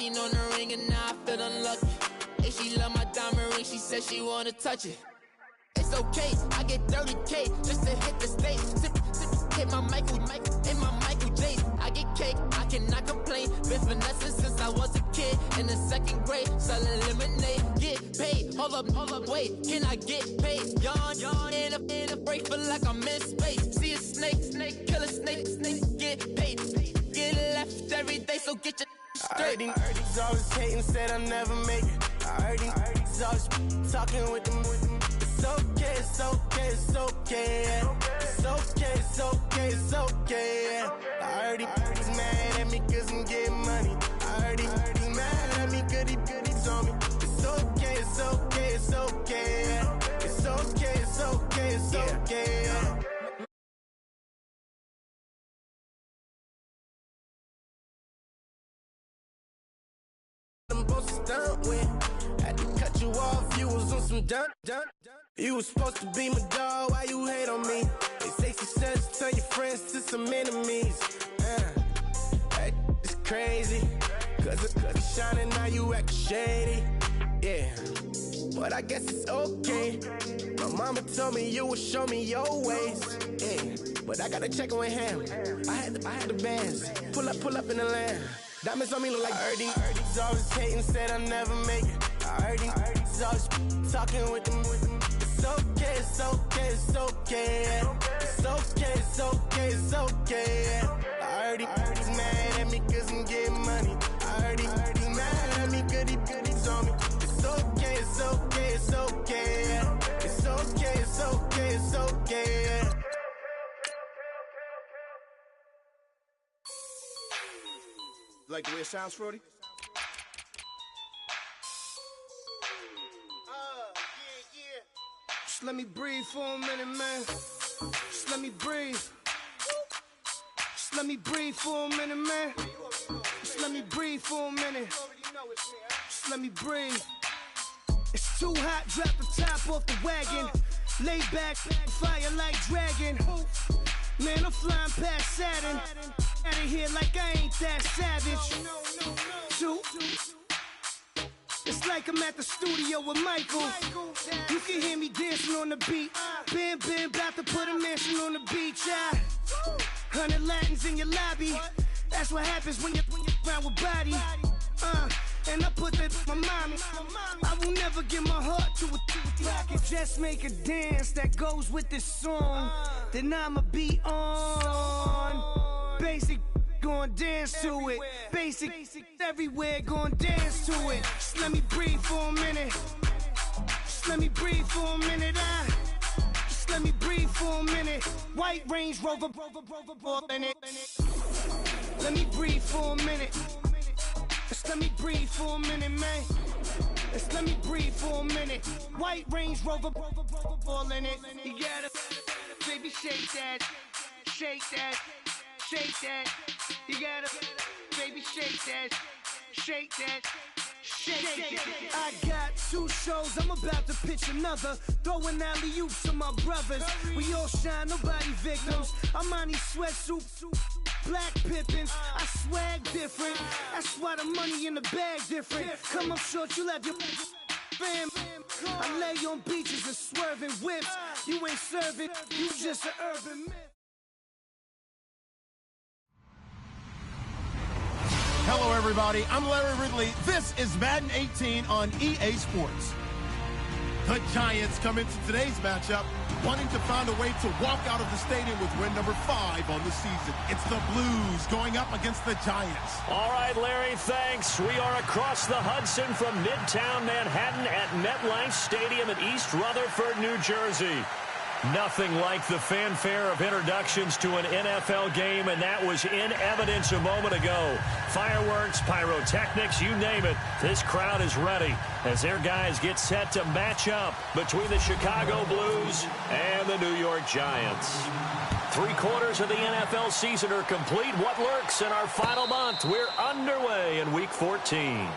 waiting on the ring and now I feel unlucky. Hey, she love my diamond ring, she said she wanna touch it. It's okay, I get 30K just to hit the stage. Hit my Michael, in my Michael J. I get cake, I cannot complain. Been finessing since I was a kid in the 2nd grade. Selling lemonade, get paid. Hold up, wait, can I get paid? Yawn in a break, feel like I'm in space. See a snake, kill a snake, get paid. Get left every day, so get your straight. I heard he's always hating, said I'll never make it. I heard he's always talking with them. It's okay, it's okay, it's okay. It's okay, it's okay, it's okay. I heard he's mad at me cause I'm getting money. I heard he's mad at me cause he's on me. It's okay, it's okay, it's okay. It's okay, it's okay, it's okay. I'm supposed to stunt with. Had to cut you off, you was on some dun. You was supposed to be my dog, why you hate on me? They say success, turn your friends to some enemies. That is crazy. Cause it's shining, now you act shady. Yeah, but I guess it's okay. My mama told me you would show me your ways. Yeah, but I gotta check with him. I had the bands. Pull up in the land. Diamonds on me look like Birdie. He's always hating, said I'll never make it. I heard he's always talking with them. It's okay, it's okay, it's okay. It's okay, it's okay, it's okay. I heard he's mad at me cause I'm getting money. I heard he's mad at me cause he's on me. It's okay, it's okay, it's okay. It's okay, it's okay, it's okay. Like the way it sounds, Frody? Just let me breathe for a minute, man. Just let me breathe. Just let me breathe for a minute, man. Just let me breathe for a minute. Just let me breathe. It's too hot, drop the top off the wagon. Lay back, fire like dragon. Man, I'm flying past Saturn. Out of here like I ain't that savage. Two. It's like I'm at the studio with Michael. You can hear me dancing on the beat. Bam, about to put a mansion on the beach. 100 Latins in your lobby. That's what happens when you're around with body. And I put that in my mommy. I will never give my heart to a I can just make a dance that goes with this song. Then I'ma be on. Basic, gon' dance to it. Basic, everywhere, gon' dance to it. Just let me breathe for a minute. Just let me breathe for a minute. Just let me breathe for a minute. White Range Rover, in it. Let me breathe for a minute. Just let me breathe for a minute, man. Just let me breathe for a minute. White Range Rover, ball in it. You gotta, baby, shake that, shake that, shake that. You gotta, baby, shake that, shake that. Shake. I got 2 shows, I'm about to pitch another. Throwing alley-oops to my brothers. We all shine, nobody victims. I'm on these sweatsuits, black Pippins. I swag different. That's why the money in the bag different. Come up short, you have your fam. I lay on beaches and swerving whips. You ain't serving, you just an urban myth. Hello, everybody. I'm Larry Ridley. This is Madden 18 on EA Sports. The Giants come into today's matchup wanting to find a way to walk out of the stadium with win number 5 on the season. It's the Blues going up against the Giants. All right, Larry, thanks. We are across the Hudson from Midtown Manhattan at MetLife Stadium in East Rutherford, New Jersey. Nothing like the fanfare of introductions to an NFL game, and that was in evidence a moment ago. Fireworks, pyrotechnics, you name it. This crowd is ready as their guys get set to match up between the Chicago Blues and the New York Giants. 3/4 of the NFL season are complete. What lurks in our final month? We're underway in Week 14.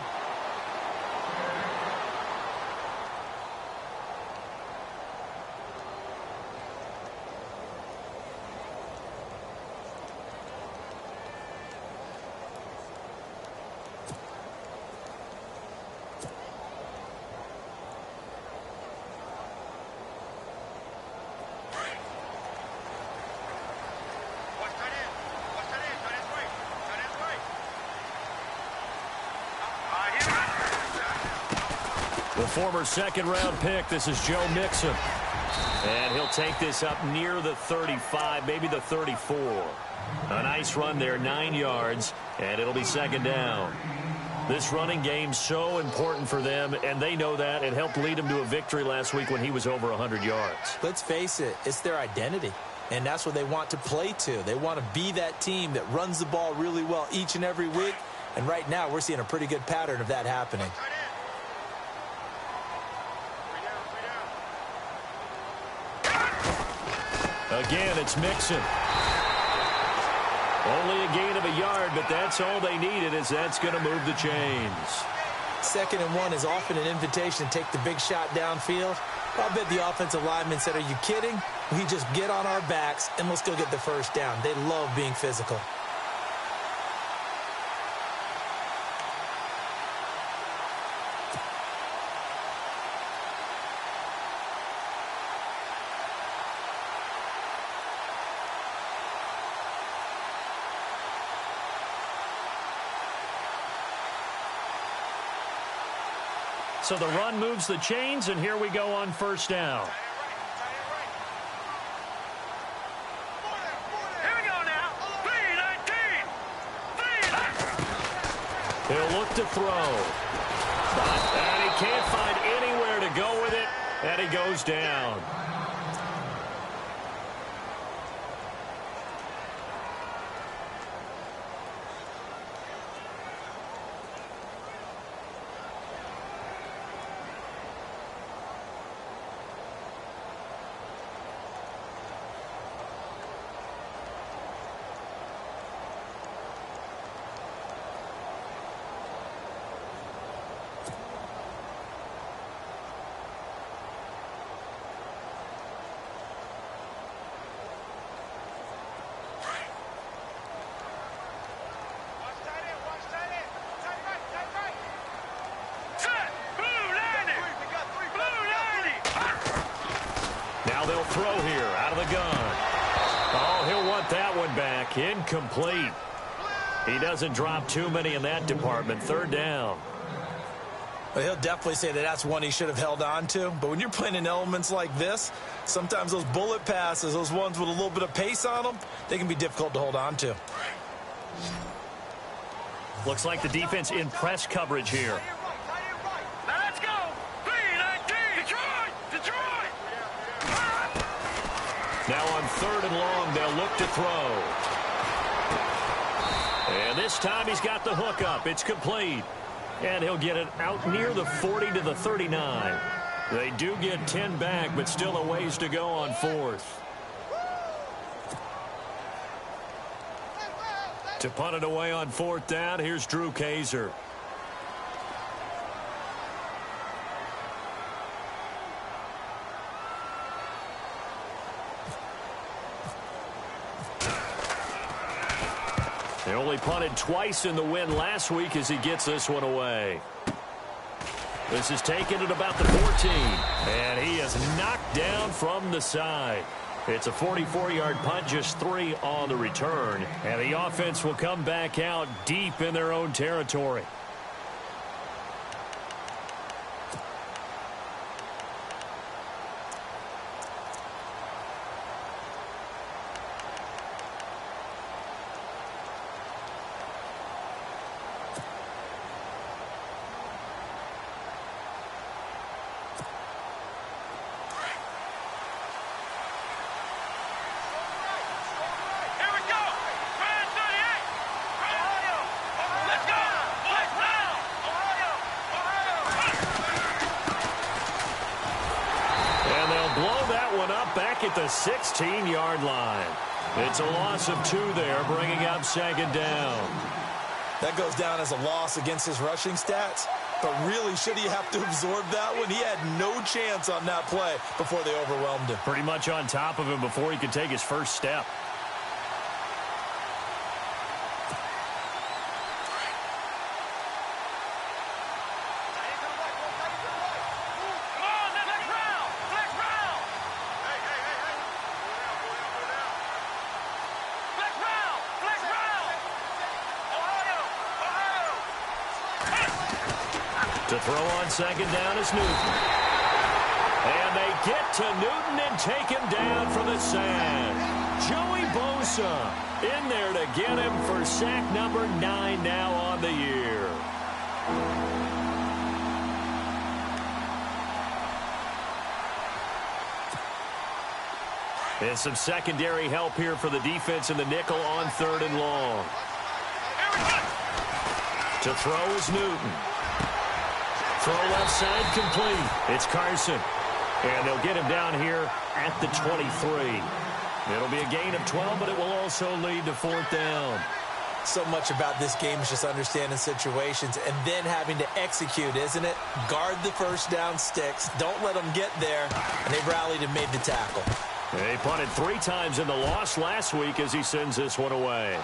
The former second-round pick, this is Joe Mixon. And he'll take this up near the 35, maybe the 34. A nice run there, 9 yards, and it'll be second down. This running game's so important for them, and they know that. It helped lead them to a victory last week when he was over 100 yards. Let's face it, it's their identity, and that's what they want to play to. They want to be that team that runs the ball really well each and every week, and right now we're seeing a pretty good pattern of that happening. Again, it's Mixon. Only a gain of a yard, but that's all they needed, as that's going to move the chains. 2nd and 1 is often an invitation to take the big shot downfield. I'll bet the offensive lineman said, "Are you kidding? We just get on our backs and let's go get the first down." They love being physical. So the run moves the chains, and here we go on first down. Here we go now. 3-19. He'll look to throw. And he can't find anywhere to go with it, and he goes down. They'll throw here out of the gun. Oh, he'll want that one back. Incomplete. He doesn't drop too many in that department. 3rd down. Well, he'll definitely say that that's one he should have held on to. But when you're playing in elements like this, sometimes those bullet passes, those ones with a little bit of pace on them, they can be difficult to hold on to. Looks like the defense in press coverage here. Now let's go. 3-19. Detroit. Now on 3rd and long, they'll look to throw. And this time he's got the hook up. It's complete. And he'll get it out near the 40 to the 39. They do get 10 back, but still a ways to go on 4th. To punt it away on 4th down, here's Drew Kaiser. They only punted twice in the win last week as he gets this one away. This is taken at about the 14. And he is knocked down from the side. It's a 44-yard punt, just 3 on the return. And the offense will come back out deep in their own territory. Back at the 16-yard line. It's a loss of 2 there, bringing up 2nd down. That goes down as a loss against his rushing stats, but really, should he have to absorb that one? He had no chance on that play before they overwhelmed him. Pretty much on top of him before he could take his first step. To throw on second down is Newton. And they get to Newton and take him down for the sack. Joey Bosa in there to get him for sack number 9 now on the year. And some secondary help here for the defense in the nickel on 3rd and long. To throw is Newton. Throw left side complete. It's Carson. And they'll get him down here at the 23. It'll be a gain of 12, but it will also lead to 4th down. So much about this game is just understanding situations and then having to execute, isn't it? Guard the first down sticks. Don't let them get there. And they rallied and made the tackle. They punted 3 times in the loss last week as he sends this one away.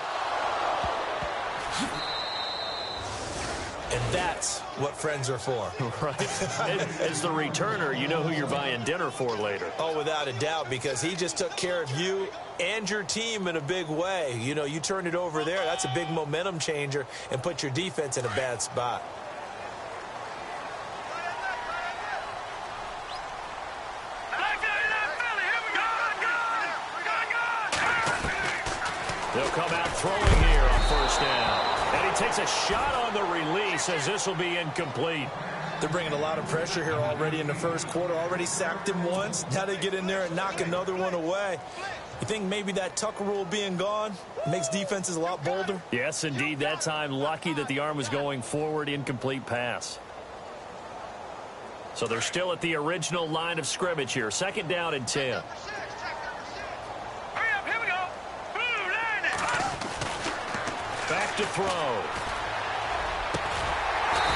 And that's what friends are for. Right. As the returner, you know who you're buying dinner for later. Oh, without a doubt, because he just took care of you and your team in a big way. You know, you turned it over there. That's a big momentum changer and put your defense in a bad spot. They'll come out throwing here on 1st down. And he takes a shot on the release as this will be incomplete. They're bringing a lot of pressure here already in the first quarter. Already sacked him once. Now they get in there and knock another one away. You think maybe that Tucker rule being gone makes defenses a lot bolder? Yes, indeed. That time, lucky that the arm was going forward. Incomplete pass. So they're still at the original line of scrimmage here. 2nd down and 10. Back to throw.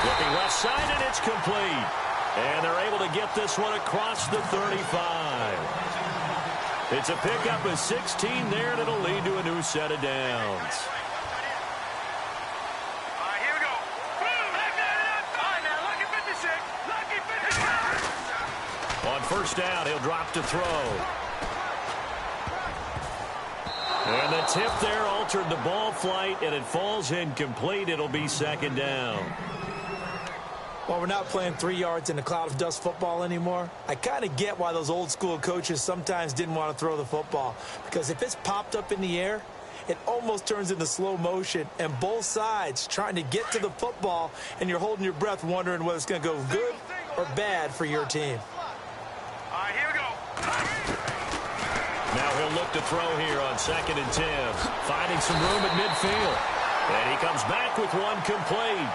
Looking left side, and it's complete. And they're able to get this one across the 35. It's a pickup of 16 there, and it'll lead to a new set of downs. All right, here we go. All right, now, lucky 56. Lucky 56. On 1st down, he'll drop to throw. And the tip there altered the ball flight, and it falls incomplete. It'll be 2nd down. Well, we're not playing 3 yards in a cloud of dust football anymore. I kind of get why those old school coaches sometimes didn't want to throw the football. Because if it's popped up in the air, it almost turns into slow motion. And both sides trying to get to the football, and you're holding your breath wondering whether it's going to go good or bad for your team. All right, here we go. Now he'll look to throw here on 2nd and 10. Finding some room at midfield. And he comes back with one complete.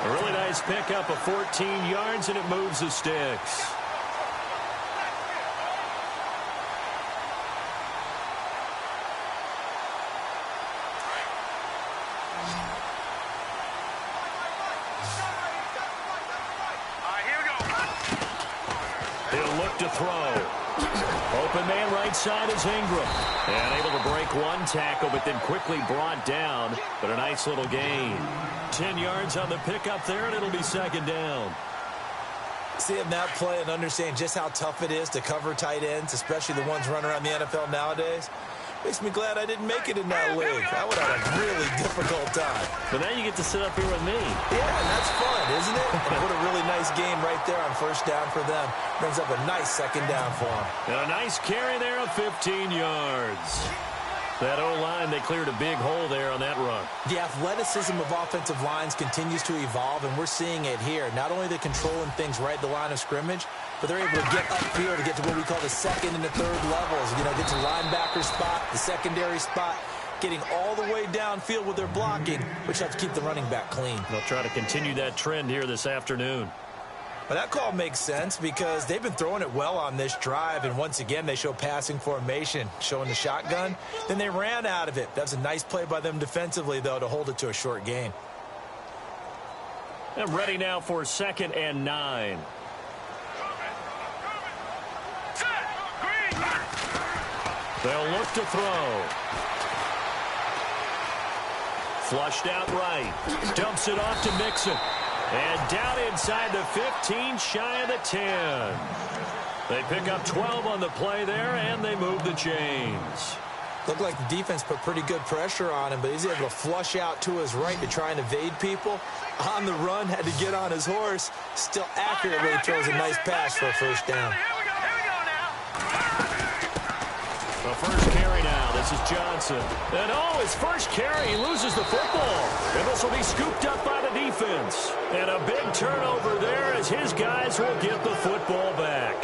A really nice pickup of 14 yards, and it moves the sticks. All right, here we go. He'll look to throw. Open man right side is Ingram. And able to break one tackle, but then quickly brought down. But a nice little gain. 10 yards on the pickup there, and it'll be 2nd down. Seeing that play and understand just how tough it is to cover tight ends, especially the ones running around the NFL nowadays, makes me glad I didn't make it in that league. I would have a really difficult time. But now you get to sit up here with me. Yeah, and that's fun, isn't it? And what a really nice game right there on 1st down for them. Brings up a nice 2nd down for them. And a nice carry there of 15 yards. That O-line, they cleared a big hole there on that run. The athleticism of offensive lines continues to evolve, and we're seeing it here. Not only are they controlling things right at the line of scrimmage, but they're able to get upfield to get to what we call the 2nd and the 3rd levels. You know, get to linebacker spot, the secondary spot, getting all the way downfield with their blocking, which helps keep the running back clean. They'll try to continue that trend here this afternoon. Well, that call makes sense because they've been throwing it well on this drive, and once again they show passing formation, showing the shotgun. Then they ran out of it. That's a nice play by them defensively, though, to hold it to a short gain. And ready now for 2nd and 9. They'll look to throw. Flushed out right. Dumps it off to Mixon. And down inside the 15, shy of the 10. They pick up 12 on the play there, and they move the chains. Looked like the defense put pretty good pressure on him, but he's able to flush out to his right to try and evade people. On the run, had to get on his horse. Still accurately throws a nice pass for a first down. The first carry now. This is Johnson. And his first carry, he loses the football. And this will be scooped up by the defense. And a big turnover there as his guys will get the football back.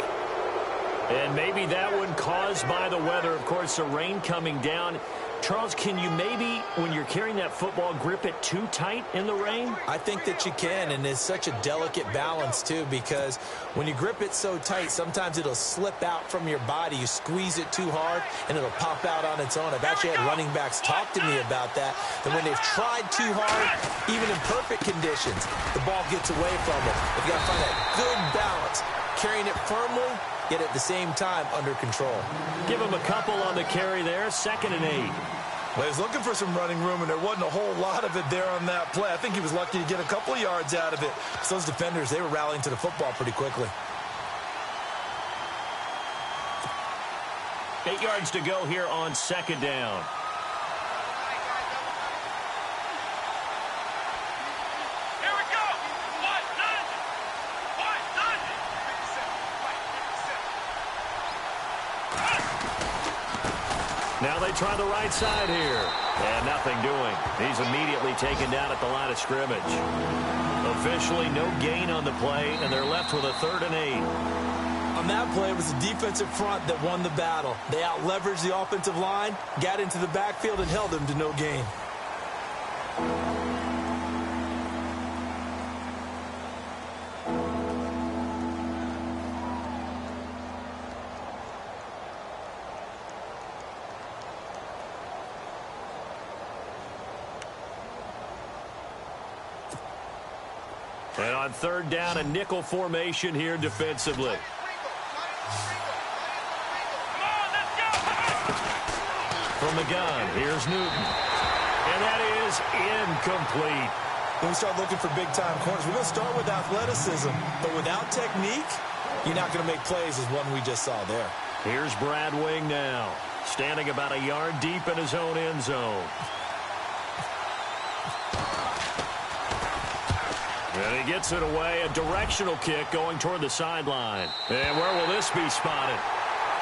And maybe that one caused by the weather. Of course, the rain coming down. Charles, can you maybe, when you're carrying that football, grip it too tight in the rain? I think that you can, and it's such a delicate balance, too, because when you grip it so tight, sometimes it'll slip out from your body. You squeeze it too hard, and it'll pop out on its own. I've actually had running backs talk to me about that when they've tried too hard, even in perfect conditions, the ball gets away from them. You've got to find that good balance, carrying it firmly, yet at the same time under control. Give him a couple on the carry there, 2nd and 8. Well, he was looking for some running room, and there wasn't a whole lot of it there on that play. I think he was lucky to get a couple of yards out of it. So those defenders, they were rallying to the football pretty quickly. 8 yards to go here on 2nd down. Now they try the right side here. And nothing doing. He's immediately taken down at the line of scrimmage. Officially no gain on the play, and they're left with a 3rd and 8. On that play, it was the defensive front that won the battle. They out-leveraged the offensive line, got into the backfield, and held them to no gain. And on 3rd down, a nickel formation here defensively. From the gun, here's Newton. And that is incomplete. When we start looking for big-time corners, we're going to start with athleticism. But without technique, you're not going to make plays as one we just saw there. Here's Brad Wing now, standing about a yard deep in his own end zone. And he gets it away, a directional kick going toward the sideline. And where will this be spotted?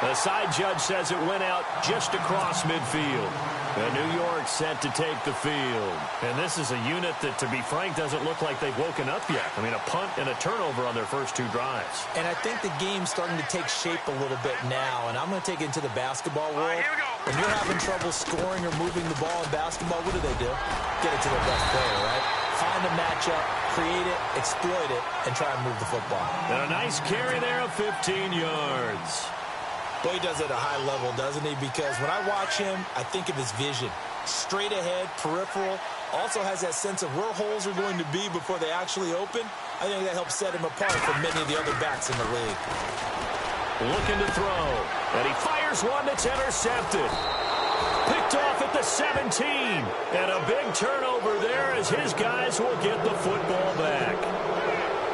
The side judge says it went out just across midfield. And New York set to take the field. And this is a unit that, to be frank, doesn't look like they've woken up yet. I mean, a punt and a turnover on their first 2 drives. And I think the game's starting to take shape a little bit now. And I'm going to take it into the basketball world. When you're having trouble scoring or moving the ball in basketball, what do? Get it to their best player, right? Find a matchup, create it, exploit it, and try and move the football. And a nice carry there of 15 yards. Boy, he does it at a high level, doesn't he? Because when I watch him, I think of his vision. Straight ahead, peripheral. Also has that sense of where holes are going to be before they actually open. I think that helps set him apart from many of the other backs in the league. Looking to throw. And he fires one that's intercepted. Picked off at the 17. And a big turnover there as his guys will get the football back.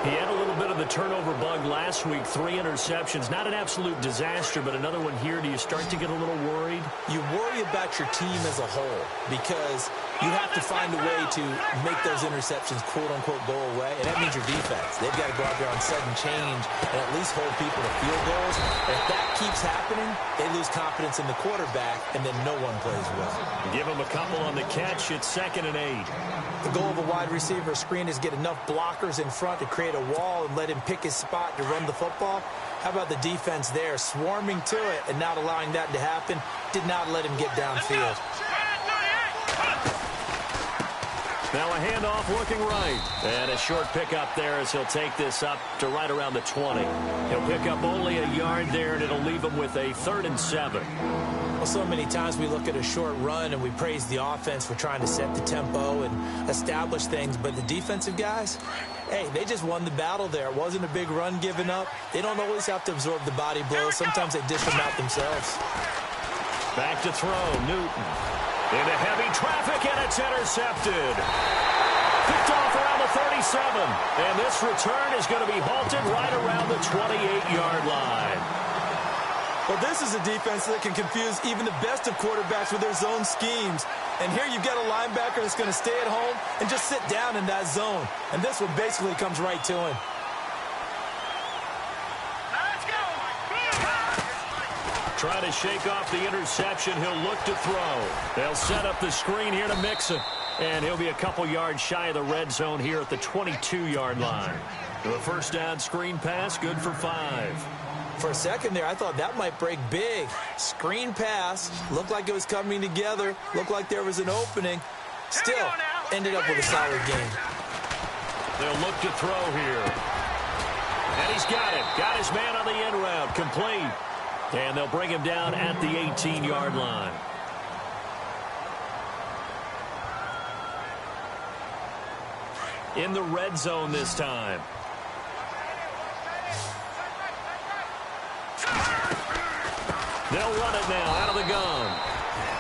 He had a little bit of the turnover bug last week, 3 interceptions. Not an absolute disaster, but another one here. Do you start to get a little worried? You worry about your team as a whole because you have to find a way to make those interceptions, quote-unquote, go away, and that means your defense. They've got to go out there on sudden change and at least hold people to field goals. And if that keeps happening, they lose confidence in the quarterback, and then no one plays well. Give him a couple on the catch. It's 2nd and 8. The goal of a wide receiver screen is get enough blockers in front to create a wall and let him pick his spot to run the football. How about the defense there, swarming to it and not allowing that to happen? Did not let him get downfield. Now a handoff looking right. And a short pickup there as he'll take this up to right around the 20. He'll pick up only a yard there, and it'll leave him with a 3rd and 7. Well, so many times we look at a short run and we praise the offense for trying to set the tempo and establish things. But the defensive guys, hey, they just won the battle there. It wasn't a big run given up. They don't always have to absorb the body blows. Sometimes they dish them out themselves. Back to throw, Newton. Into heavy traffic, and it's intercepted. Picked off around the 37. And this return is going to be halted right around the 28-yard line. Well, this is a defense that can confuse even the best of quarterbacks with their zone schemes. And here you've got a linebacker that's going to stay at home and just sit down in that zone. And this one basically comes right to him. Let's go. Trying to shake off the interception. He'll look to throw. They'll set up the screen here to mix it. And he'll be a couple yards shy of the red zone here at the 22-yard line. The first down screen pass, good for 5. For a second there, I thought that might break big. Screen pass, looked like it was coming together, looked like there was an opening. Still, ended up with a solid game. They'll look to throw here. And he's got it. Got his man on the end route, complete. And they'll bring him down at the 18-yard line. In the red zone this time. They'll run it now out of the gun.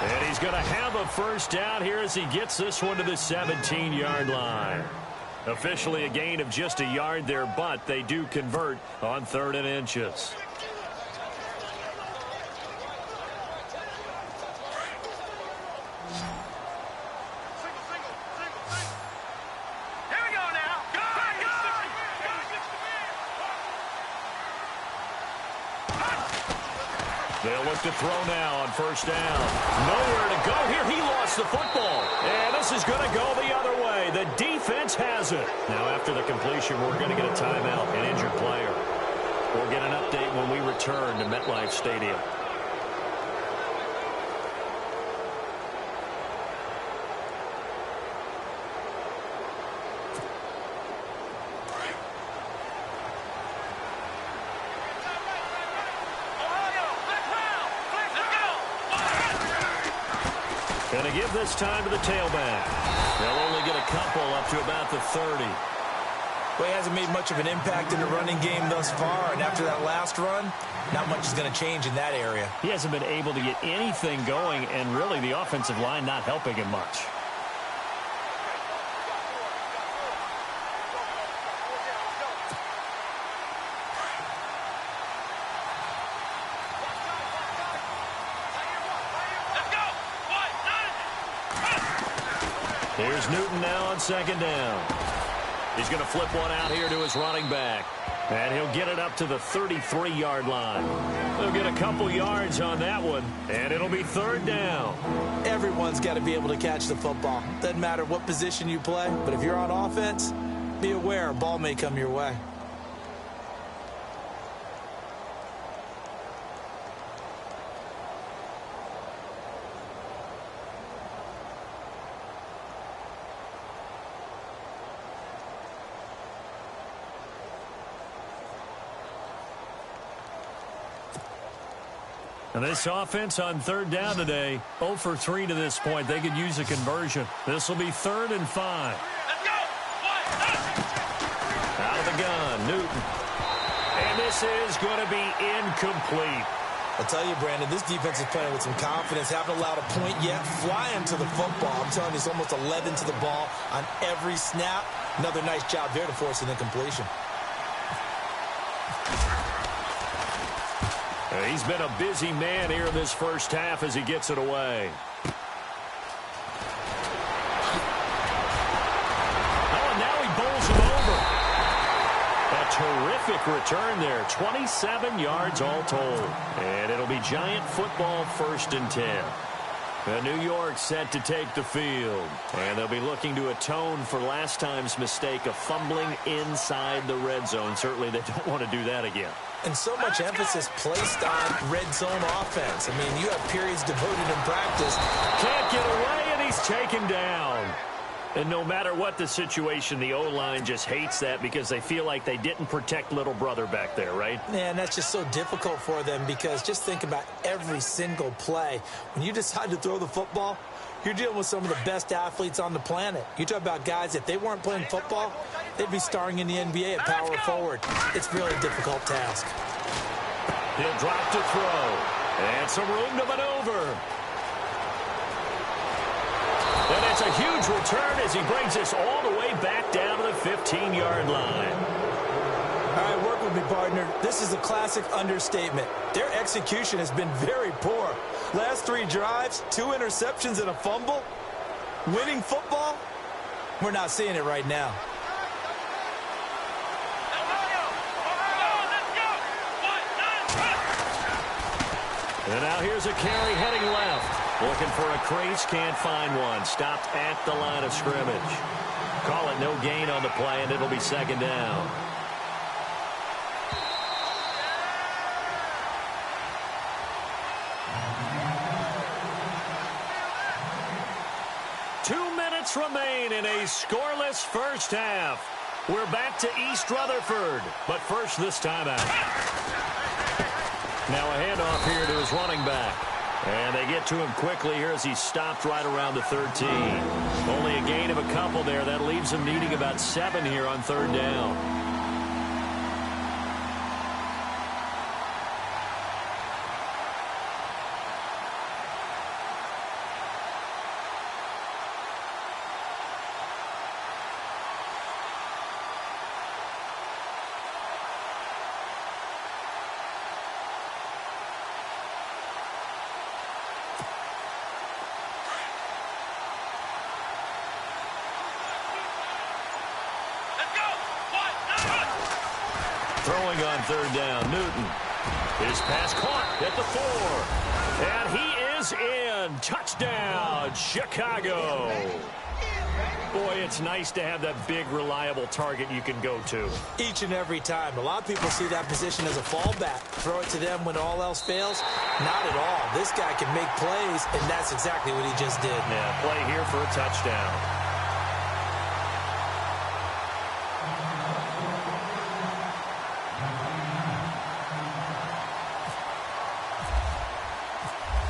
And he's going to have a first down here as he gets this one to the 17-yard line. Officially a gain of just a yard there, but they do convert on 3rd and inches. They'll look to throw now on first down. Nowhere to go here. He lost the football. And this is going to go the other way. The defense has it. Now after the completion, we're going to get a timeout, an injured player. We'll get an update when we return to MetLife Stadium. Going to give this time to the tailback. They'll only get a couple up to about the 30. Well, he hasn't made much of an impact in the running game thus far, and after that last run, not much is going to change in that area. He hasn't been able to get anything going, and really the offensive line not helping him much. Here's Newton now on second down. He's going to flip one out here to his running back. And he'll get it up to the 33-yard line. They'll get a couple yards on that one, and it'll be 3rd down. Everyone's got to be able to catch the football. Doesn't matter what position you play, but if you're on offense, be aware a ball may come your way. And this offense on 3rd down today, 0 for 3 to this point. They could use a conversion. This will be 3rd and 5. Let's go. Out of the gun, Newton. And this is going to be incomplete. I'll tell you, Brandon, this defense is playing with some confidence. Haven't allowed a point yet. Flying to the football. I'm telling you, it's almost 11 to the ball on every snap. Another nice job there to force an incompletion. He's been a busy man here in this first half as he gets it away. Oh, and now he bowls him over. A terrific return there. 27 yards all told. And it'll be Giant football 1st and 10. New York set to take the field. And they'll be looking to atone for last time's mistake of fumbling inside the red zone. Certainly they don't want to do that again. And so much emphasis placed on red zone offense. I mean, you have periods devoted in practice. Can't get away, and he's taken down. And no matter what the situation, the O-line just hates that because they feel like they didn't protect little brother back there, right? Man, that's just so difficult for them because just think about every single play. When you decide to throw the football, you're dealing with some of the best athletes on the planet. You talk about guys, if they weren't playing football, they'd be starring in the NBA at power forward. It's really a difficult task. He'll drop to throw. And some room to maneuver. And it's a huge return as he brings us all the way back down to the 15-yard line. All right, work with with me, partner. This is a classic understatement. Their execution has been very poor. Last 3 drives, 2 interceptions and a fumble. Winning football? We're not seeing it right now. And now here's a carry heading left. Looking for a crease, can't find one. Stopped at the line of scrimmage. Call it no gain on the play, and it'll be second down. Remain in a scoreless first half. We're back to East Rutherford, but first this time out. Now a handoff here to his running back. And they get to him quickly here as he stopped right around the 13. Only a gain of a couple there. That leaves him needing about 7 here on third down. Throwing on third down, Newton. His pass caught at the 4. And he is in. Touchdown, Chicago. Boy, it's nice to have that big, reliable target you can go to. Each and every time. A lot of people see that position as a fallback. Throw it to them when all else fails. Not at all. This guy can make plays, and that's exactly what he just did. Yeah, play here for a touchdown.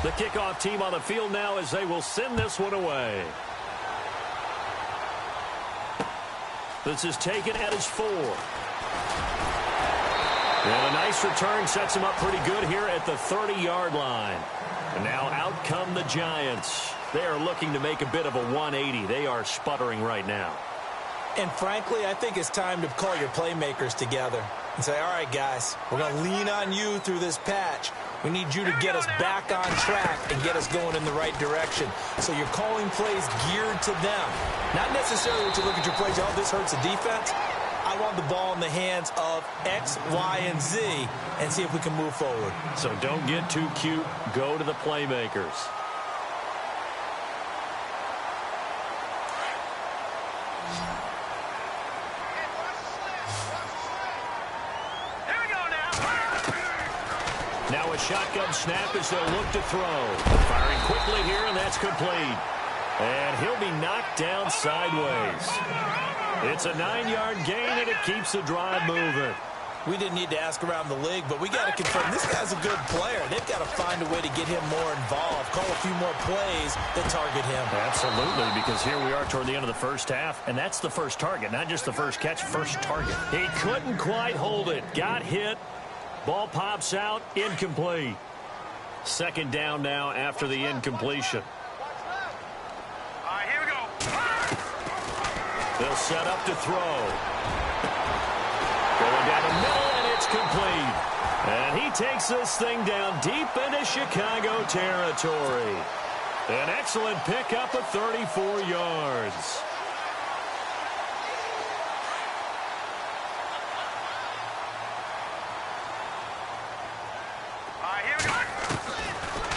The kickoff team on the field now as they will send this one away. This is taken at his 4. And a nice return sets him up pretty good here at the 30-yard line. And now out come the Giants. They are looking to make a bit of a 180. They are sputtering right now. And frankly, I think it's time to call your playmakers together and say, all right, guys, we're going to lean on you through this patch. We need you to get us back on track and get us going in the right direction. So you're calling plays geared to them. Not necessarily to look at your plays, oh, this hurts the defense. I want the ball in the hands of X, Y, and Z and see if we can move forward. So don't get too cute. Go to the playmakers. Now a shotgun snap as they'll look to throw. Firing quickly here, and that's complete. And he'll be knocked down sideways. It's a 9-yard gain, and it keeps the drive moving. We didn't need to ask around the league, but we got to confirm this guy's a good player. They've got to find a way to get him more involved, call a few more plays that target him. Absolutely, because here we are toward the end of the first half, and that's the first target, not just the first catch, first target. He couldn't quite hold it. Got hit. Ball pops out, incomplete. Second down now after the incompletion. All right, here we go. They'll set up to throw. Going down the middle, and it's complete. And he takes this thing down deep into Chicago territory. An excellent pickup of 34 yards.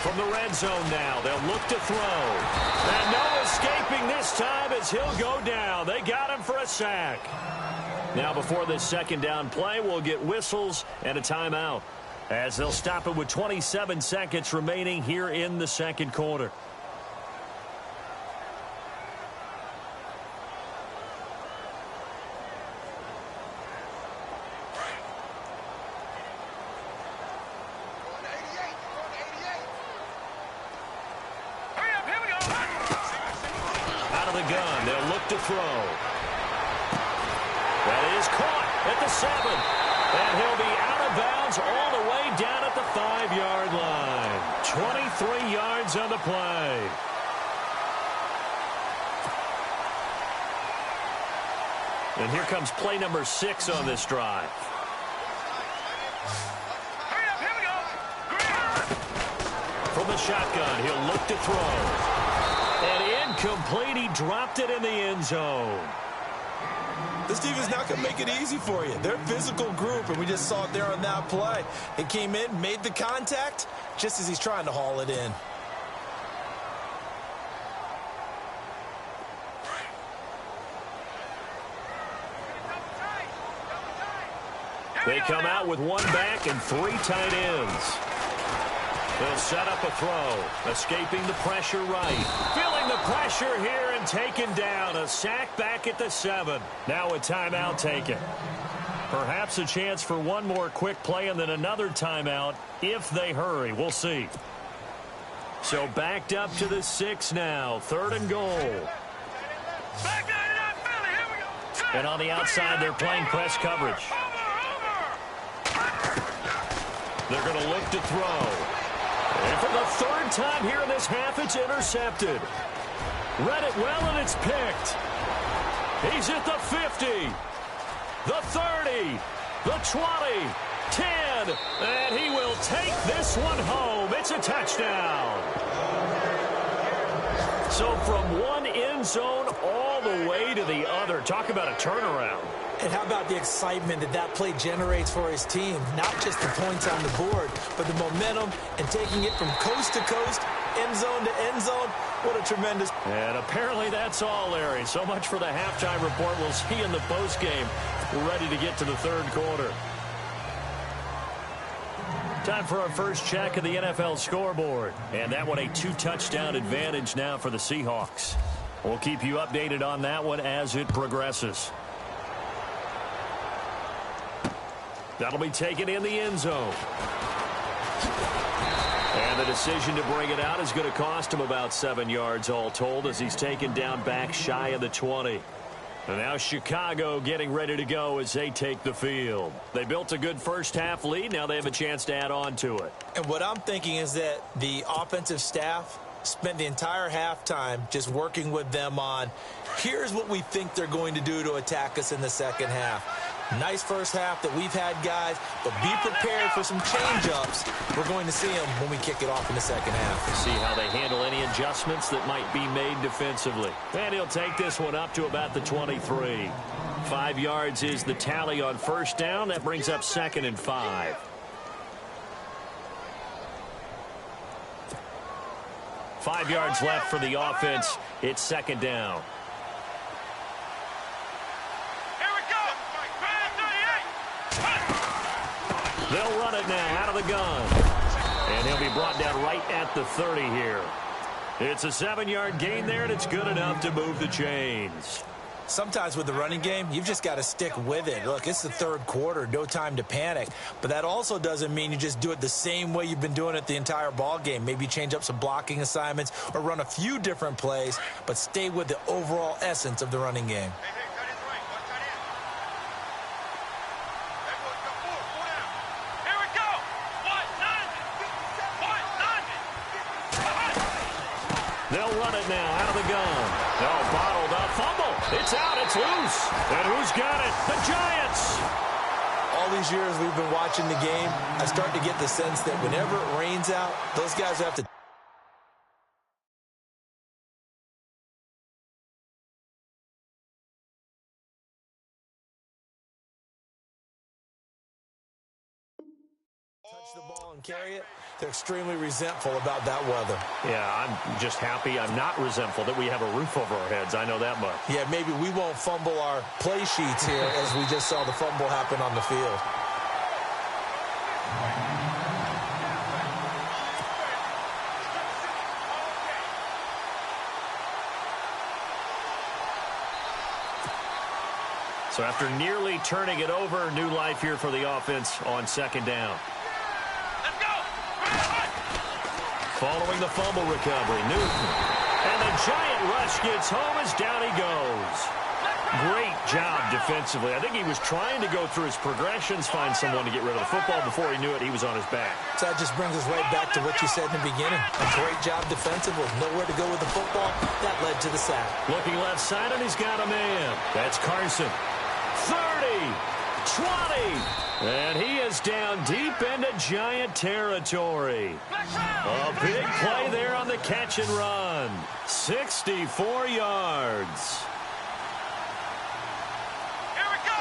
From the red zone now, they'll look to throw. And no escaping this time as he'll go down. They got him for a sack. Now before this second down play, we'll get whistles and a timeout as they'll stop it with 27 seconds remaining here in the second quarter. To throw. That is caught at the 7. And he'll be out of bounds all the way down at the 5-yard line. 23 yards on the play. And here comes play number 6 on this drive. From the shotgun, he'll look to throw. And incomplete, he dropped it in the end zone. This team is not going to make it easy for you. They're a physical group, and we just saw it there on that play. It came in, made the contact, just as he's trying to haul it in. They come out with one back and 3 tight ends. They'll set up a throw, escaping the pressure right. Feeling the pressure here and taken down. A sack back at the 7. Now a timeout taken. Perhaps a chance for one more quick play and then another timeout if they hurry. We'll see. So backed up to the 6 now. 3rd and goal. And on the outside, they're playing press coverage. They're going to look to throw. And for the 3rd time here in this half, it's intercepted. Read it well, and it's picked. He's at the 50, the 30, the 20, 10, and he will take this one home. It's a touchdown. So from one end zone all the way to the other. Talk about a turnaround. And how about the excitement that that play generates for his team? Not just the points on the board, but the momentum and taking it from coast to coast, end zone to end zone. What a tremendous... And apparently that's all, Larry. So much for the halftime report. We'll see in the postgame. We're ready to get to the 3rd quarter. Time for our first check of the NFL scoreboard. And that one a 2-touchdown advantage now for the Seahawks. We'll keep you updated on that one as it progresses. That'll be taken in the end zone. And the decision to bring it out is going to cost him about 7 yards all told as he's taken down back shy of the 20. And now Chicago getting ready to go as they take the field. They built a good first half lead. Now they have a chance to add on to it. And what I'm thinking is that the offensive staff spent the entire halftime just working with them on, here's what we think they're going to do to attack us in the second half. Nice first half that we've had, guys, but be prepared for some change-ups. We're going to see them when we kick it off in the second half. See how they handle any adjustments that might be made defensively. And he'll take this one up to about the 23. 5 yards is the tally on first down. That brings up 2nd and 5. 5 yards left for the offense. It's 2nd down. They'll run it now out of the gun. And he'll be brought down right at the 30 here. It's a 7-yard gain there, and it's good enough to move the chains. Sometimes with the running game, you've just got to stick with it. Look, it's the 3rd quarter, no time to panic. But that also doesn't mean you just do it the same way you've been doing it the entire ball game. Maybe change up some blocking assignments or run a few different plays, but stay with the overall essence of the running game. They'll run it now out of the gun. Oh, bottled up. Fumble. It's out. It's loose. And who's got it? The Giants. All these years we've been watching the game, I start to get the sense that whenever it rains out, those guys have to... touch the ball and carry it. They're extremely resentful about that weather. Yeah, I'm just happy I'm not resentful that we have a roof over our heads. I know that much. Yeah, maybe we won't fumble our play sheets here as we just saw the fumble happen on the field. So after nearly turning it over, new life here for the offense on 2nd down. Following the fumble recovery, Newton. And the giant rush gets home as down he goes. Great job defensively. I think he was trying to go through his progressions, find someone to get rid of the football. Before he knew it, he was on his back. So that just brings us right back to what you said in the beginning. A great job defensively. Nowhere to go with the football. That led to the sack. Looking left side, and he's got a man. That's Carson. 30, 20, And he is down deep into Giant territory. A big play there on the catch and run. 64 yards. Here we go.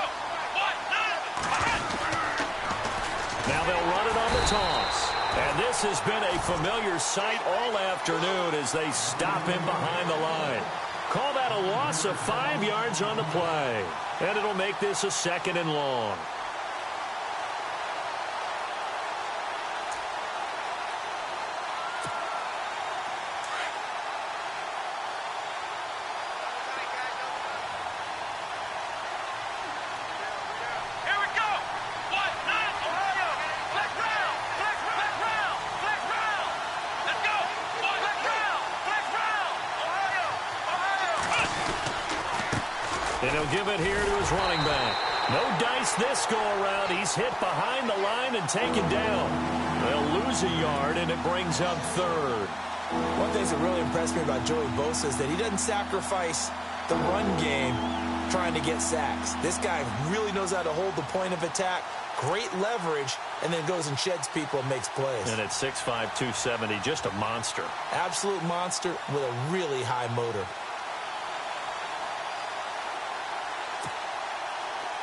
Now they'll run it on the toss. And this has been a familiar sight all afternoon as they stop him behind the line. Call that a loss of 5 yards on the play. And it'll make this a 2nd and long. And he'll give it here to his running back. No dice this go-around. He's hit behind the line and taken down. They'll lose a yard, and it brings up 3rd. One thing that really impressed me about Joey Bosa is that he doesn't sacrifice the run game trying to get sacks. This guy really knows how to hold the point of attack, great leverage, and then goes and sheds people and makes plays. And at 6'5", 270, just a monster. Absolute monster with a really high motor.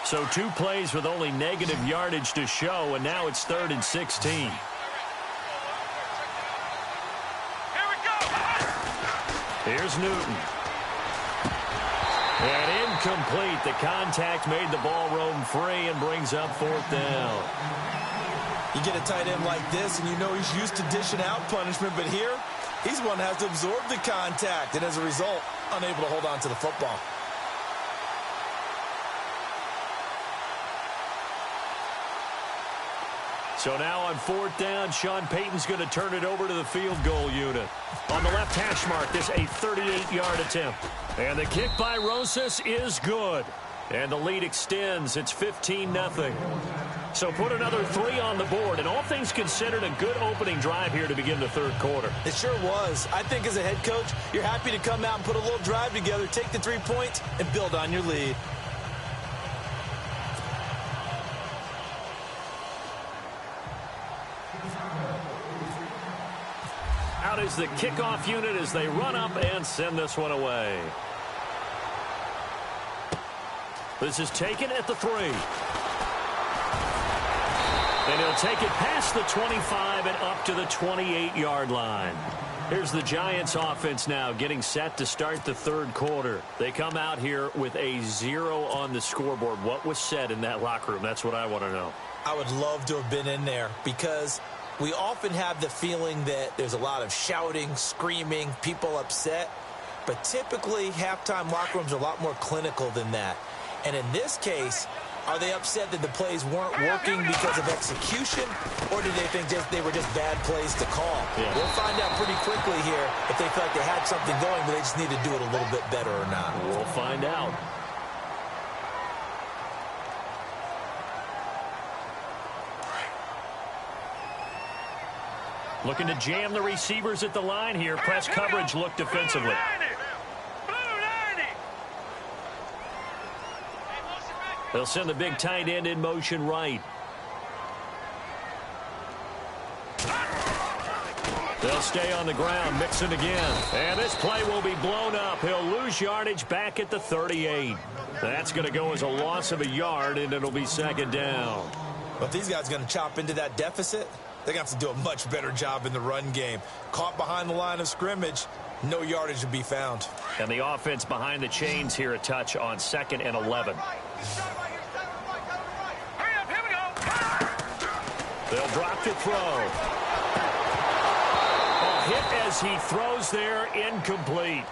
So 2 plays with only negative yardage to show, and now it's 3rd and 16. Here we go. Here's Newton. And incomplete. The contact made the ball roam free and brings up 4th down. You get a tight end like this, and you know he's used to dishing out punishment, but here, he's one that has to absorb the contact, and as a result, unable to hold on to the football. So now on 4th down, Sean Payton's going to turn it over to the field goal unit. On the left hash mark, this a 38-yard attempt. And the kick by Rosas is good. And the lead extends. It's 15-0. So put another 3 on the board. And all things considered, a good opening drive here to begin the 3rd quarter. It sure was. I think as a head coach, you're happy to come out and put a little drive together, take the 3 points, and build on your lead. Out is the kickoff unit as they run up and send this one away. This is taken at the 3. And he'll take it past the 25 and up to the 28-yard line. Here's the Giants offense now getting set to start the 3rd quarter. They come out here with a 0 on the scoreboard. What was said in that locker room? That's what I want to know. I would love to have been in there because we often have the feeling that there's a lot of shouting, screaming, people upset. But typically, halftime locker rooms are a lot more clinical than that. And in this case, are they upset that the plays weren't working because of execution, or do they think they were just bad plays to call? Yeah. We'll find out pretty quickly here if they feel like they had something going, but they just need to do it a little bit better or not. We'll find out. Looking to jam the receivers at the line here. Press coverage look defensively. They'll send the big tight end in motion right. They'll stay on the ground, mix it again. And this play will be blown up. He'll lose yardage back at the 38. That's going to go as a loss of a yard, and it'll be 2nd down. But these guys are going to chop into that deficit. They're going to have to do a much better job in the run game. Caught behind the line of scrimmage, no yardage to be found. And the offense behind the chains here a touch on 2nd and 11. Hurry up, here we go. They'll drop to throw. A hit as he throws there, incomplete.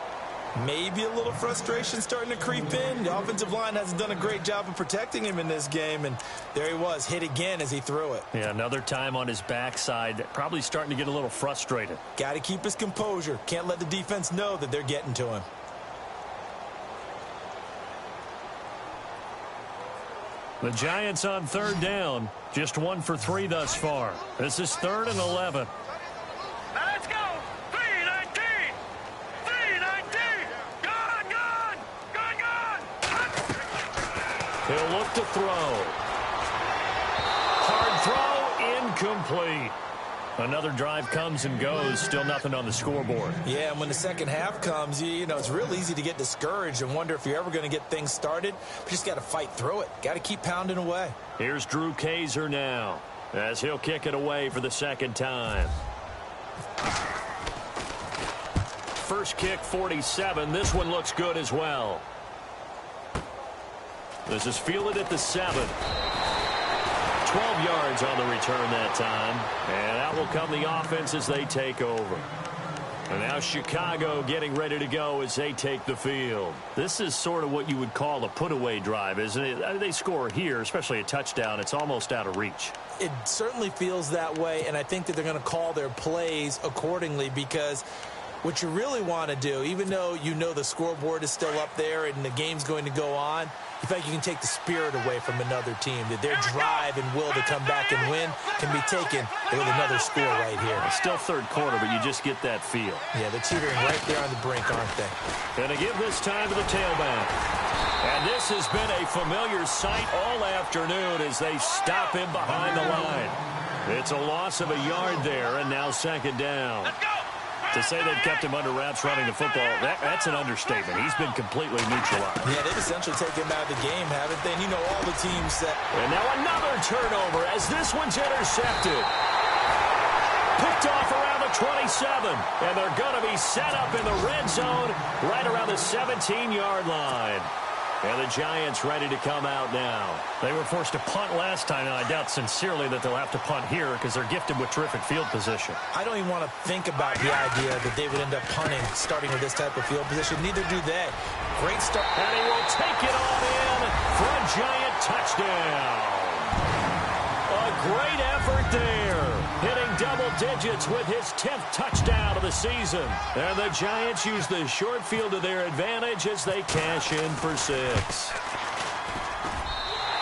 Maybe a little frustration starting to creep in. The offensive line hasn't done a great job of protecting him in this game, and there he was, hit again as he threw it. Yeah, another time on his backside, probably starting to get a little frustrated. Got to keep his composure. Can't let the defense know that they're getting to him. The Giants on 3rd down, just 1 for 3 thus far. This is 3rd and 11. Now let's go. 319. 319. Gone. He'll look to throw. incomplete. Another drive comes and goes, still nothing on the scoreboard. Yeah, and when the second half comes, you know, it's real easy to get discouraged and wonder if you're ever going to get things started. But you just got to fight through it. Got to keep pounding away. Here's Drew Kaiser now, as he'll kick it away for the second time. First kick, 47. This one looks good as well. This is fielded at the 7. 12 yards on the return that time. And out will come the offense as they take over. And now Chicago getting ready to go as they take the field. This is sort of what you would call a put-away drive, isn't it? They score here, especially a touchdown. It's almost out of reach. It certainly feels that way, and I think that they're going to call their plays accordingly, because what you really want to do, even though you know the scoreboard is still up there and the game's going to go on, you think you can take the spirit away from another team, that their drive and will to come back and win can be taken with another score right here. It's still third quarter, but you just get that feel. Yeah, they're teetering right there on the brink, aren't they? Going to give this time to the tailback. And this has been a familiar sight all afternoon as they stop him behind the line. It's a loss of a yard there, and now second down. Let's go! To say they've kept him under wraps running the football, that's an understatement. He's been completely neutralized. Yeah, they've essentially taken him out of the game, haven't they? And you know all the teams that... And now another turnover as this one's intercepted. Picked off around the 27. And they're going to be set up in the red zone right around the 17-yard line. And the Giants ready to come out now. They were forced to punt last time, and I doubt sincerely that they'll have to punt here because they're gifted with terrific field position. I don't even want to think about the idea that they would end up punting starting with this type of field position. Neither do they. Great start. And he will take it on in for a Giant touchdown. A great effort there. Hitting double digits with his 10th touchdown of the season. And the Giants use the short field to their advantage as they cash in for 6.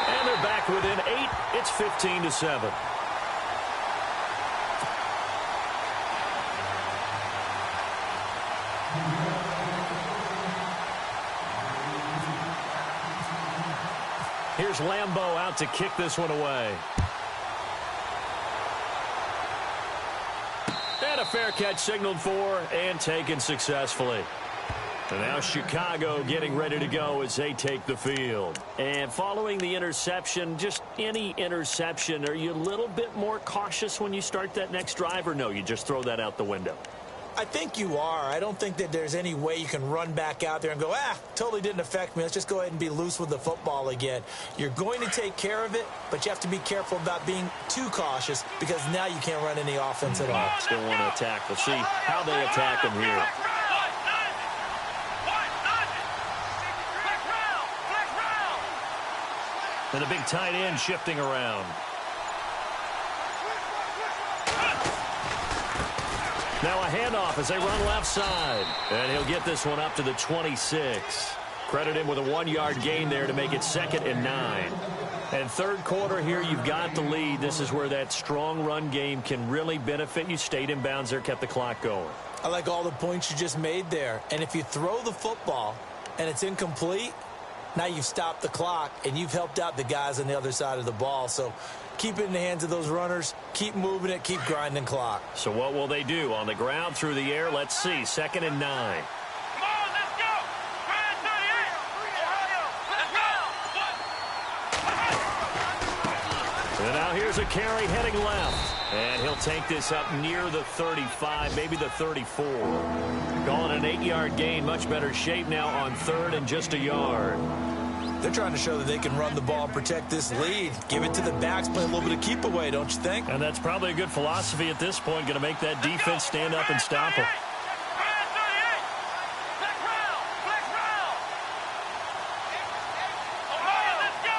And they're back within 8. It's 15-7. Here's Lambeau out to kick this one away. And a fair catch signaled for and taken successfully. And now Chicago getting ready to go as they take the field. And following the interception, just any interception, are you a little bit more cautious when you start that next drive, or no, you just throw that out the window? I think you are. I don't think that there's any way you can run back out there and go, totally didn't affect me. Let's just go ahead and be loose with the football again. You're going to take care of it, but you have to be careful about being too cautious because now you can't run any offense at all. Still want to attack. We'll see how they attack him here. And the big tight end shifting around. Now a handoff as they run left side. And he'll get this one up to the 26. Credit him with a 1-yard gain there to make it 2nd and 9. And third quarter here, you've got the lead. This is where that strong run game can really benefit you. Stayed in bounds there, kept the clock going. I like all the points you just made there. And if you throw the football and it's incomplete, now you've stopped the clock and you've helped out the guys on the other side of the ball. So keep it in the hands of those runners. Keep moving it. Keep grinding clock. So what will they do? On the ground, through the air? Let's see. 2nd and 9. Come on, let's go! Grand 38! Ohio, let's go! And now here's a carry heading left. And he'll take this up near the 35, maybe the 34. Calling an 8-yard gain. Much better shape now on 3rd and just a yard. They're trying to show that they can run the ball and protect this lead. Give it to the backs, play a little bit of keep away, don't you think? And that's probably a good philosophy at this point. Going to make that defense stand up and stop them. Grand 38! Flex round! Flex round! Ohio, let's go!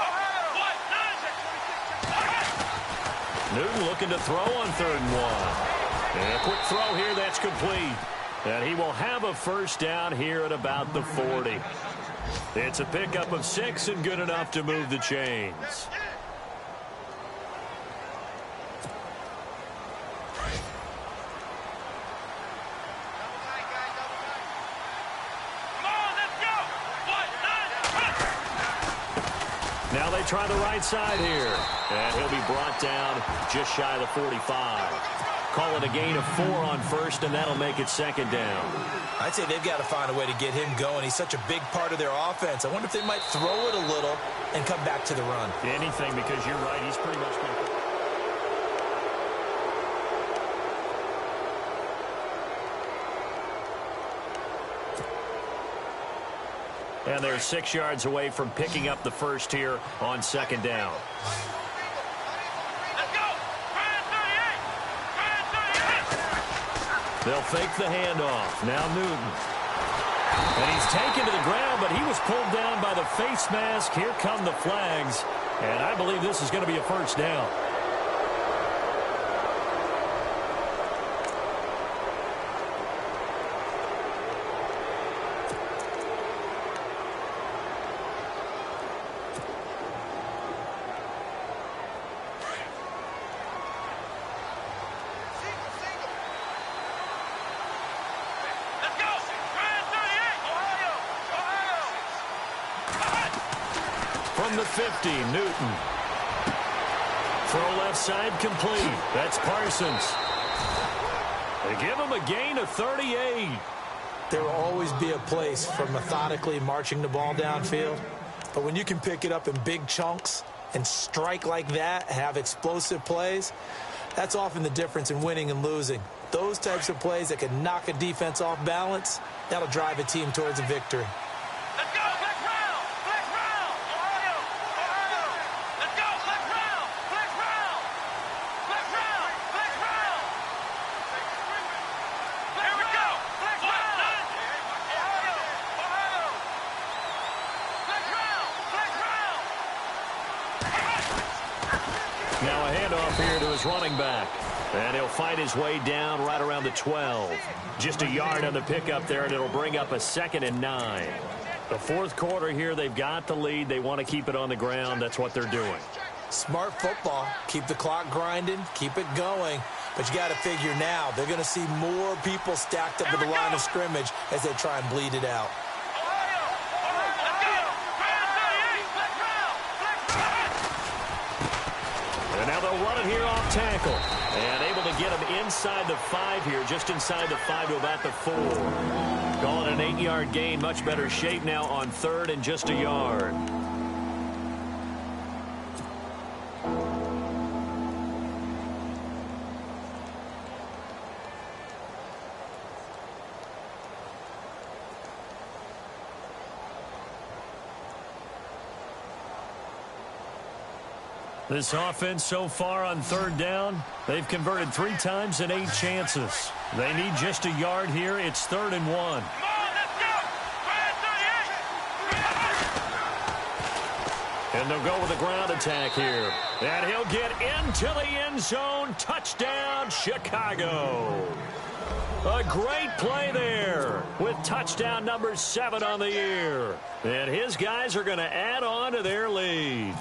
Newton looking to throw on 3rd and 1. And a quick throw here, that's complete. And he will have a first down here at about the 40. It's a pickup of 6 and good enough to move the chains. Now they try the right side here. And he'll be brought down just shy of the 45. Call it a gain of 4 on first, and that'll make it second down. I'd say they've got to find a way to get him going. He's such a big part of their offense. I wonder if they might throw it a little and come back to the run. Anything, because you're right. He's pretty much been... And they're 6 yards away from picking up the first here on second down. Let's go! They'll fake the handoff. Now Newton. And he's taken to the ground, but he was pulled down by the face mask. Here come the flags. And I believe this is going to be a first down. From the 50, Newton. Throw left side complete. That's Parsons. They give him a gain of 38. There will always be a place for methodically marching the ball downfield. But when you can pick it up in big chunks and strike like that, have explosive plays, that's often the difference in winning and losing. Those types of plays that can knock a defense off balance, that'll drive a team towards a victory. Let's go! Flex round! Flex round! Ohio! Ohio! Let's go! Flex round! Flex round! Flex round! Flex round! Here we go! Flex round! Ohio! Ohio! Flex round! Flex round! Now a handoff here to his running back. And he'll fight his way down right around the 12. Just a yard on the pickup there, and it'll bring up a 2nd and 9. The fourth quarter here, they've got the lead. They want to keep it on the ground. That's what they're doing. Smart football. Keep the clock grinding. Keep it going. But you got to figure now they're going to see more people stacked up at the line of scrimmage as they try and bleed it out. And now they'll run it here off tackle. And able to get him inside the 5 here, just inside the 5 to about the 4. Call it an 8-yard gain. Much better shape now on 3rd and just a yard. This offense so far on 3rd down, they've converted 3 times in 8 chances. They need just a yard here. It's 3rd and 1. Come on, let's go! And they'll go with a ground attack here. And he'll get into the end zone. Touchdown, Chicago. A great play there with touchdown number 7 on the year. And his guys are going to add on to their lead.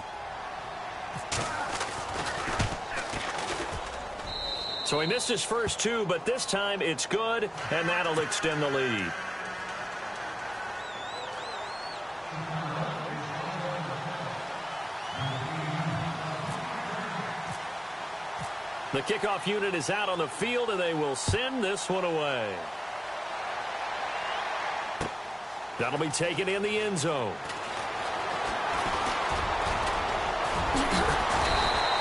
So he missed his first 2, but this time it's good, and that'll extend the lead. The kickoff unit is out on the field, and they will send this one away. That'll be taken in the end zone.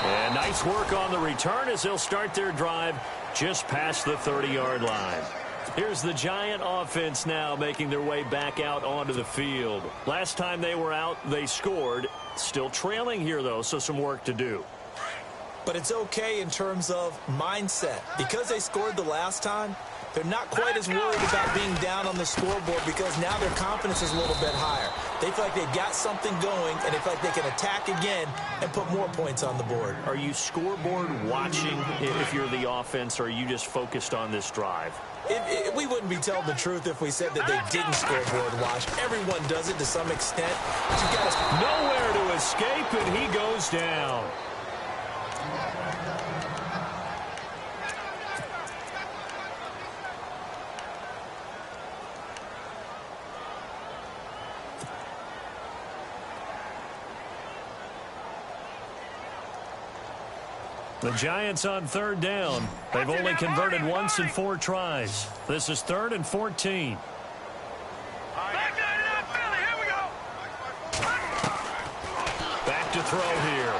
And nice work on the return as they'll start their drive just past the 30-yard line. Here's the Giant offense now making their way back out onto the field. Last time they were out, they scored. Still trailing here, though, so some work to do. But it's okay in terms of mindset. Because they scored the last time, they're not quite as worried about being down on the scoreboard because now their confidence is a little bit higher. They feel like they've got something going, and they feel like they can attack again and put more points on the board. Are you scoreboard watching if you're the offense, or are you just focused on this drive? We wouldn't be telling the truth if we said that they didn't scoreboard watch. Everyone does it to some extent. But you gotta... Nowhere to escape, and he goes down. The Giants on third down. They've only converted once in 4 tries. This is 3rd and 14. Back to throw here.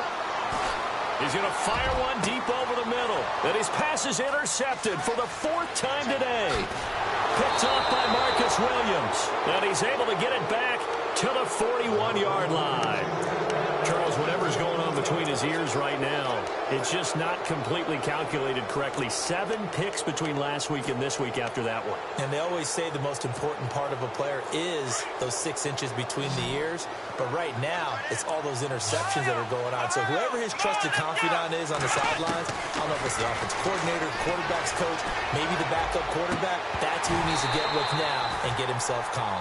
He's going to fire one deep over the middle. And his pass is intercepted for the 4th time today. Picked off by Marcus Williams. And he's able to get it back to the 41-yard line. Charles, whatever's going on between his ears right now, it's just not completely calculated correctly. 7 picks between last week and this week after that one. And they always say the most important part of a player is those 6 inches between the ears. But right now, it's all those interceptions that are going on. So whoever his trusted confidant is on the sidelines, I don't know if it's the offensive coordinator, quarterback's coach, maybe the backup quarterback, that's who he needs to get with now and get himself calm.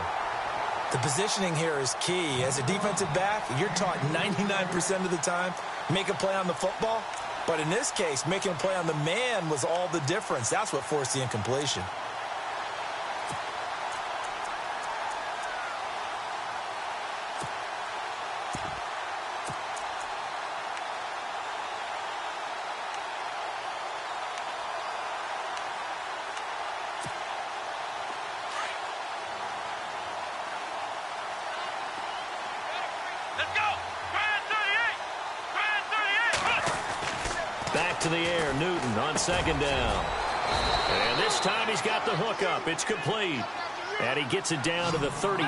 The positioning here is key. As a defensive back, you're taught 99% of the time, make a play on the football. But in this case, making a play on the man was all the difference. That's what forced the incompletion. Back to the air, Newton on 2nd down. And this time he's got the hook up. It's complete. And he gets it down to the 32.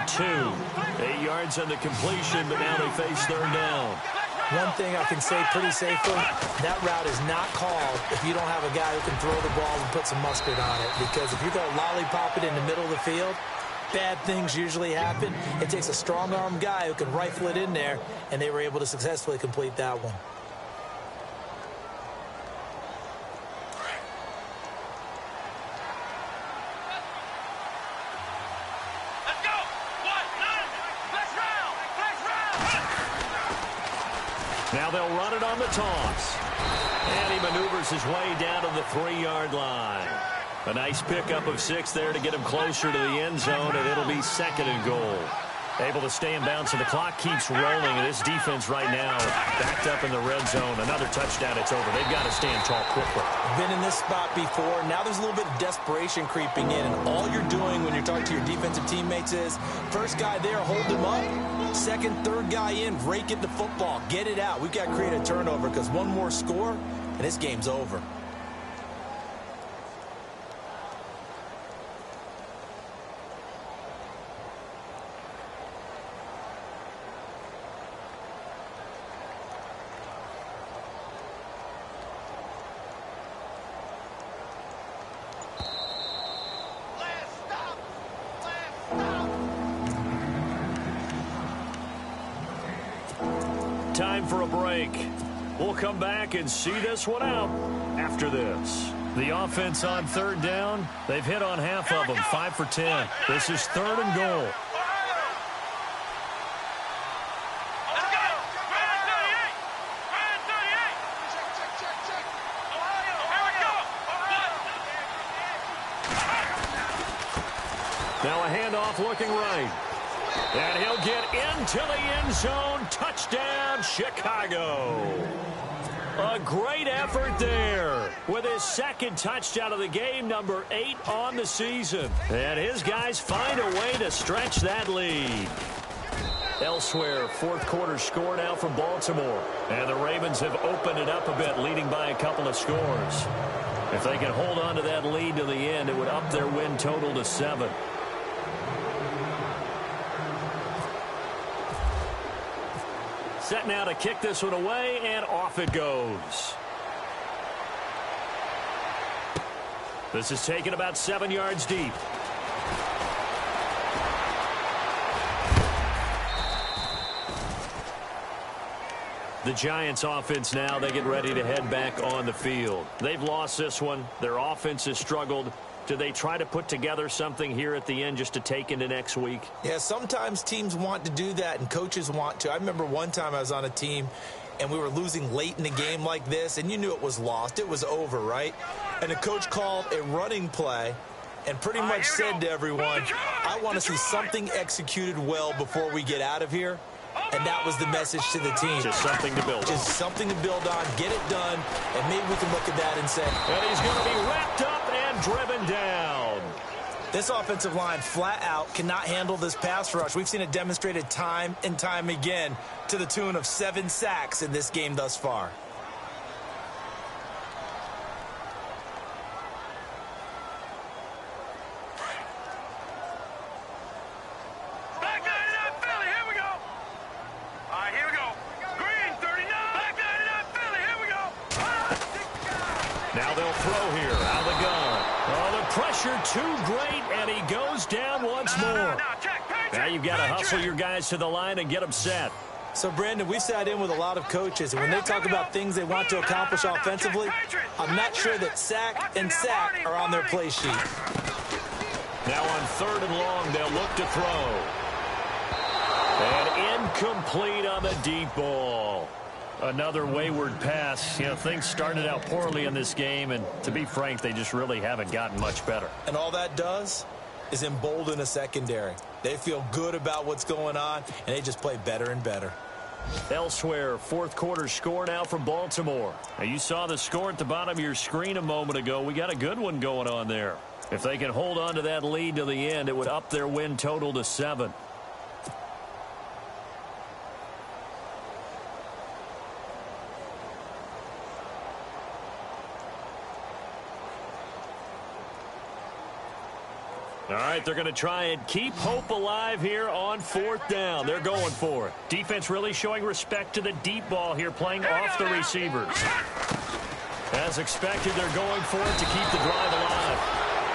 8 yards on the completion, but now they face 3rd down. One thing I can say pretty safely, that route is not called if you don't have a guy who can throw the ball and put some mustard on it. Because if you go lollipop it in the middle of the field, bad things usually happen. It takes a strong-arm guy who can rifle it in there, and they were able to successfully complete that one. Now they'll run it on the toss. And he maneuvers his way down to the 3-yard line. A nice pickup of 6 there to get him closer to the end zone, and it'll be 2nd and goal. Able to stay in bounds, and the clock keeps rolling. And this defense right now backed up in the red zone. Another touchdown, it's over. They've got to stand tall quickly. Been in this spot before. Now there's a little bit of desperation creeping in. And all you're doing when you're talking to your defensive teammates is, first guy there, hold him up. Second, third guy in, rake it the football. Get it out. We've got to create a turnover because one more score, and this game's over. Time for a break. We'll come back and see this one out after this. The offense on 3rd down, they've hit on half of them, 5 for 10. This is 3rd and goal. Now a handoff looking right. And he'll get into the end zone. Touchdown, Chicago. A great effort there with his 2nd touchdown of the game, number 8 on the season. And his guys find a way to stretch that lead. Elsewhere, 4th quarter score now from Baltimore. And the Ravens have opened it up a bit, leading by a couple of scores. If they can hold on to that lead to the end, it would up their win total to 7. Set now to kick this one away, and off it goes. This is taken about 7 yards deep. The Giants offense now, they get ready to head back on the field. They've lost this one. Their offense has struggled. Do they try to put together something here at the end just to take into next week? Yeah, sometimes teams want to do that and coaches want to. I remember one time I was on a team and we were losing late in the game like this, and you knew it was lost. It was over, right? And the coach called a running play and pretty much said to everyone, I want to see something executed well before we get out of here. and that was the message to the team. Just something to build on. Just something to build on, get it done, and maybe we can look at that and say, and he's going to be wrapped up and driven down. This offensive line flat out cannot handle this pass rush. We've seen it demonstrated time and time again to the tune of 7 sacks in this game thus far. Now they'll throw here out of the gun. Oh, the pressure too great, and he goes down once more. Now you've got to hustle your guys to the line and get them set. So, Brandon, we sat in with a lot of coaches, and when they talk about things they want to accomplish offensively, I'm not sure that sack and sack are on their play sheet. Now on 3rd and long, they'll look to throw. And incomplete on the deep ball. Another wayward pass. You know, things started out poorly in this game, and to be frank, they just really haven't gotten much better. And all that does is embolden a secondary. They feel good about what's going on, and they just play better and better. Elsewhere, 4th quarter score now from Baltimore. Now, you saw the score at the bottom of your screen a moment ago. We got a good one going on there. If they can hold on to that lead to the end, it would up their win total to 7. All right, they're going to try and keep hope alive here on 4th down. They're going for it. Defense really showing respect to the deep ball here, playing off the receivers. As expected, they're going for it to keep the drive alive.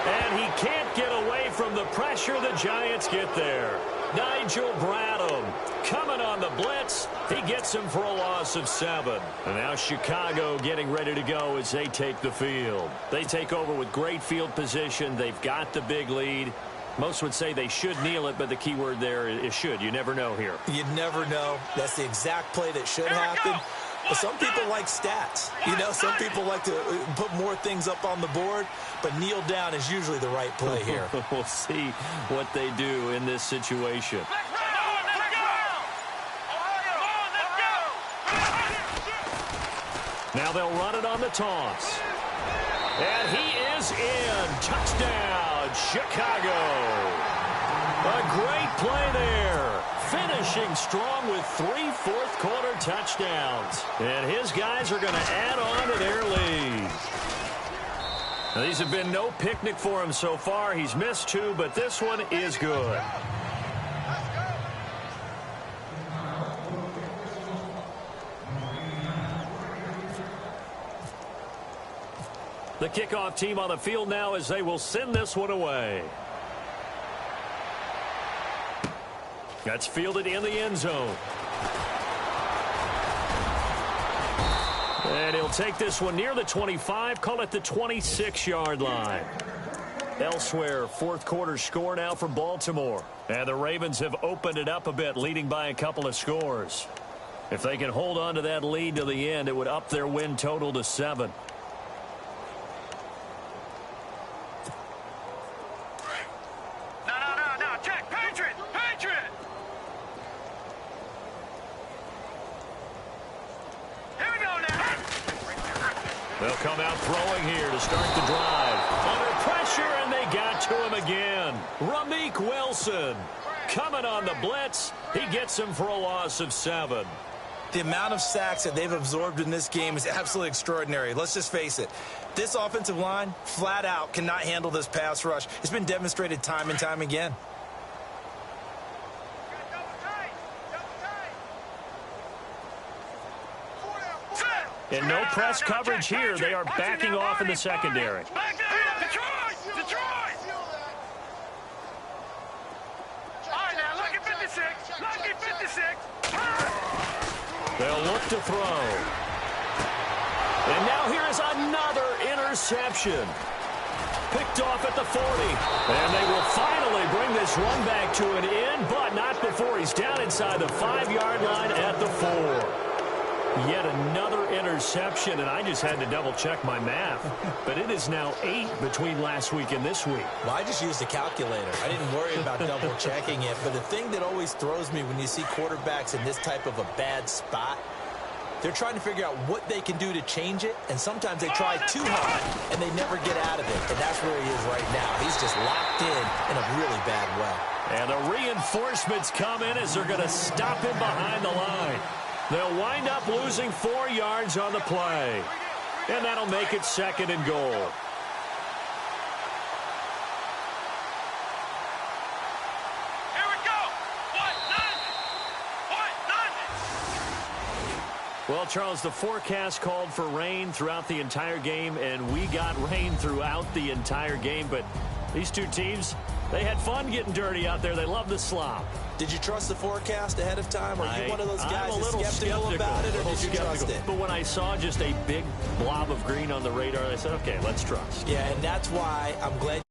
And he can't get away from the pressure. The Giants get there. Nigel Bradham coming on the blitz. He gets him for a loss of 7. And now Chicago getting ready to go as they take the field. They take over with great field position. They've got the big lead. Most would say they should kneel it, but the key word there is should. You never know here. You never know. That's the exact play that should happen. But some people like stats. You know, some people like to put more things up on the board, but kneel down is usually the right play here. We'll see what they do in this situation. Now they'll run it on the toss. And he is in. Touchdown, Chicago. A great play there. Finishing strong with 3 fourth-quarter touchdowns. And his guys are going to add on to their lead. Now, these have been no picnic for him so far. He's missed 2, but this one is good. The kickoff team on the field now as they will send this one away. That's fielded in the end zone. And he'll take this one near the 25, call it the 26-yard line. Elsewhere, 4th quarter score now from Baltimore. And the Ravens have opened it up a bit, leading by a couple of scores. If they can hold on to that lead to the end, it would up their win total to 7. They'll come out throwing here to start the drive. Under pressure, and they got to him again. Ramik Wilson coming on the blitz. He gets him for a loss of 7. The amount of sacks that they've absorbed in this game is absolutely extraordinary. Let's just face it. This offensive line, flat out, cannot handle this pass rush. It's been demonstrated time and time again. And no press coverage here. They are backing off in the secondary. They'll look to throw. And now here is another interception. Picked off at the 40. And they will finally bring this run back to an end, but not before he's down inside the 5-yard line at the 4. Yet another interception, and I just had to double-check my math. But it is now 8 between last week and this week. Well, I just used a calculator. I didn't worry about double-checking it. But the thing that always throws me when you see quarterbacks in this type of a bad spot, they're trying to figure out what they can do to change it, and sometimes they try too hard, and they never get out of it. And that's where he is right now. He's just locked in a really bad way. And the reinforcements come in as they're going to stop him behind the line. They'll wind up losing 4 yards on the play. And that'll make it 2nd and goal. Well, Charles, the forecast called for rain throughout the entire game, and we got rain throughout the entire game. But these two teams, they had fun getting dirty out there. They love the slop. Did you trust the forecast ahead of time? Are you one of those guys I'm a little skeptical about it, or did you trust it? But when I saw just a big blob of green on the radar, I said, okay, let's trust. Yeah, and that's why I'm glad